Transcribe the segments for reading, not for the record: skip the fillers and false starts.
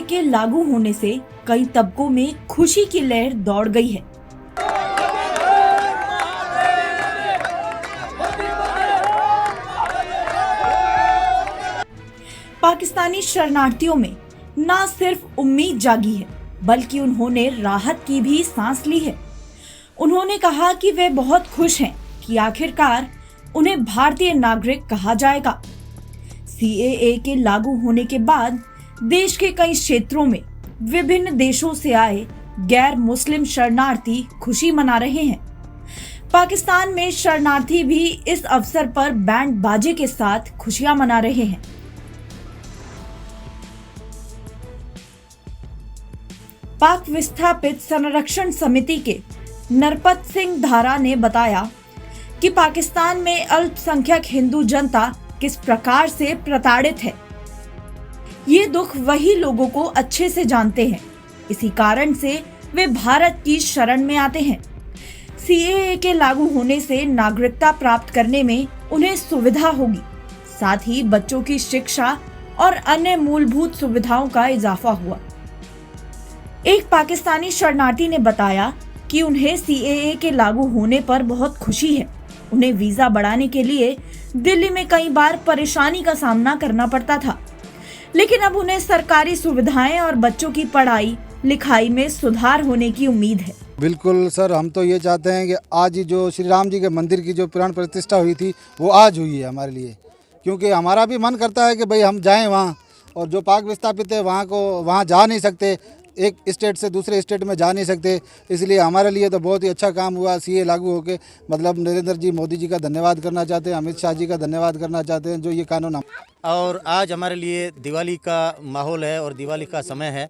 के लागू होने से कई तबकों में खुशी की लहर दौड़ गई है। पाकिस्तानी शरणार्थियों में न सिर्फ उम्मीद जागी है, बल्कि उन्होंने राहत की भी सांस ली है। उन्होंने कहा कि वे बहुत खुश हैं कि आखिरकार उन्हें भारतीय नागरिक कहा जाएगा। सीएए के लागू होने के बाद देश के कई क्षेत्रों में विभिन्न देशों से आए गैर मुस्लिम शरणार्थी खुशी मना रहे हैं। पाकिस्तान में शरणार्थी भी इस अवसर पर बैंड बाजे के साथ खुशियां मना रहे हैं। पाक विस्थापित संरक्षण समिति के नरपत सिंह धारा ने बताया कि पाकिस्तान में अल्पसंख्यक हिंदू जनता किस प्रकार से प्रताड़ित है, ये दुख वही लोगों को अच्छे से जानते हैं। इसी कारण से वे भारत की शरण में आते हैं। सीएए के लागू होने से नागरिकता प्राप्त करने में उन्हें सुविधा होगी, साथ ही बच्चों की शिक्षा और अन्य मूलभूत सुविधाओं का इजाफा हुआ। एक पाकिस्तानी शरणार्थी ने बताया कि उन्हें सीएए के लागू होने पर बहुत खुशी है। उन्हें वीजा बढ़ाने के लिए दिल्ली में कई बार परेशानी का सामना करना पड़ता था, लेकिन अब उन्हें सरकारी सुविधाएं और बच्चों की पढ़ाई लिखाई में सुधार होने की उम्मीद है। बिल्कुल सर, हम तो ये चाहते हैं कि आज ही जो श्री राम जी के मंदिर की जो प्राण प्रतिष्ठा हुई थी वो आज हुई है हमारे लिए, क्योंकि हमारा भी मन करता है कि भाई हम जाएं वहाँ, और जो पाक विस्थापित है वहाँ जा नहीं सकते, एक स्टेट से दूसरे स्टेट में जा नहीं सकते, इसलिए हमारे लिए तो बहुत ही अच्छा काम हुआ सीए लागू होके। मतलब नरेंद्र जी मोदी जी का धन्यवाद करना चाहते हैं, अमित शाह जी का धन्यवाद करना चाहते हैं जो ये कानून और आज हमारे लिए दिवाली का माहौल है और दिवाली का समय है,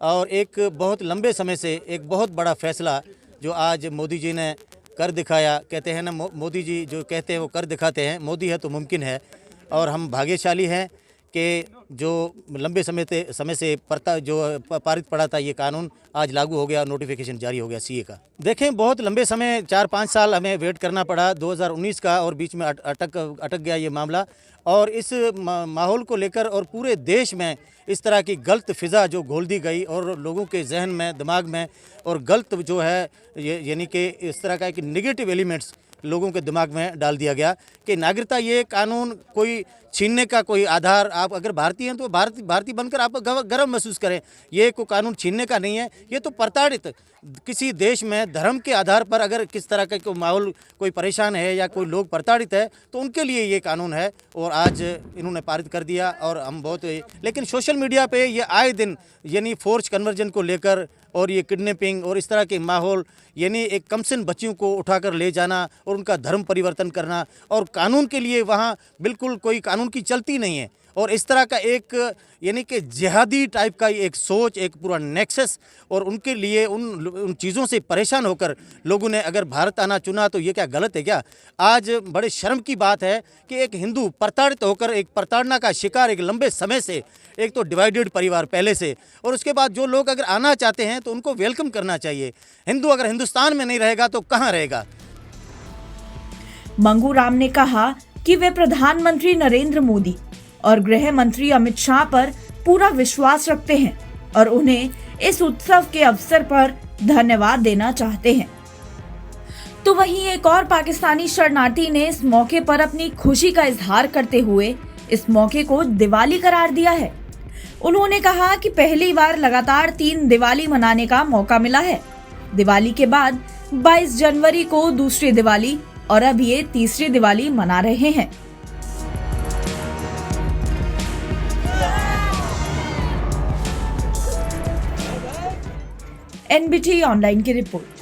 और एक बहुत लंबे समय से एक बहुत बड़ा फैसला जो आज मोदी जी ने कर दिखाया। कहते हैं ना, मोदी जी जो कहते हैं वो कर दिखाते हैं, मोदी है तो मुमकिन है। और हम भाग्यशाली हैं कि जो लंबे समय से पारित पड़ा था ये कानून आज लागू हो गया, नोटिफिकेशन जारी हो गया सीए का। देखें, बहुत लंबे समय 4-5 साल हमें वेट करना पड़ा 2019 का, और बीच में अटक गया ये मामला। और इस माहौल को लेकर और पूरे देश में इस तरह की गलत फिज़ा जो घोल दी गई और लोगों के जहन में, दिमाग में, और गलत जो है यानी कि इस तरह का एक नेगेटिव एलिमेंट्स लोगों के दिमाग में डाल दिया गया कि नागरिकता ये कानून कोई छीनने का कोई आधार, आप अगर भारतीय हैं तो भारतीय बनकर आप गर्व महसूस करें। ये कोई कानून छीनने का नहीं है, ये तो प्रताड़ित किसी देश में धर्म के आधार पर अगर किस तरह का कोई माहौल, कोई परेशान है या कोई लोग प्रताड़ित है तो उनके लिए ये कानून है, और आज इन्होंने पारित कर दिया। और हम बहुत, लेकिन सोशल मीडिया पे ये आए दिन यानी फोर्स कन्वर्जन को लेकर और ये किडनैपिंग और इस तरह के माहौल, यानी एक कमसिन बच्चियों को उठाकर ले जाना और उनका धर्म परिवर्तन करना, और कानून के लिए वहाँ बिल्कुल कोई कानून की चलती नहीं है। और इस तरह का एक यानी कि जिहादी टाइप का एक सोच, एक पूरा नेक्सस, और उनके लिए उन चीज़ों से परेशान होकर लोगों ने अगर भारत आना चुना तो ये क्या गलत है क्या? आज बड़े शर्म की बात है कि एक हिंदू प्रताड़ित होकर, एक प्रताड़ना का शिकार एक लंबे समय से, एक तो डिवाइडेड परिवार पहले से, और उसके बाद जो लोग अगर आना चाहते हैं तो उनको वेलकम करना चाहिए। हिंदू अगर हिंदुस्तान में नहीं रहेगा तो कहाँ रहेगा? मंगू राम ने कहा कि वे प्रधानमंत्री नरेंद्र मोदी और गृह मंत्री अमित शाह पर पूरा विश्वास रखते हैं और उन्हें इस उत्सव के अवसर पर धन्यवाद देना चाहते हैं। तो वहीं एक और पाकिस्तानी शरणार्थी ने इस मौके पर अपनी खुशी का इजहार करते हुए इस मौके को दिवाली करार दिया है। उन्होंने कहा कि पहली बार लगातार 3 दिवाली मनाने का मौका मिला है। दिवाली के बाद 22 जनवरी को दूसरी दिवाली और अब ये तीसरी दिवाली मना रहे हैं। एनबीटी ऑनलाइन की रिपोर्ट।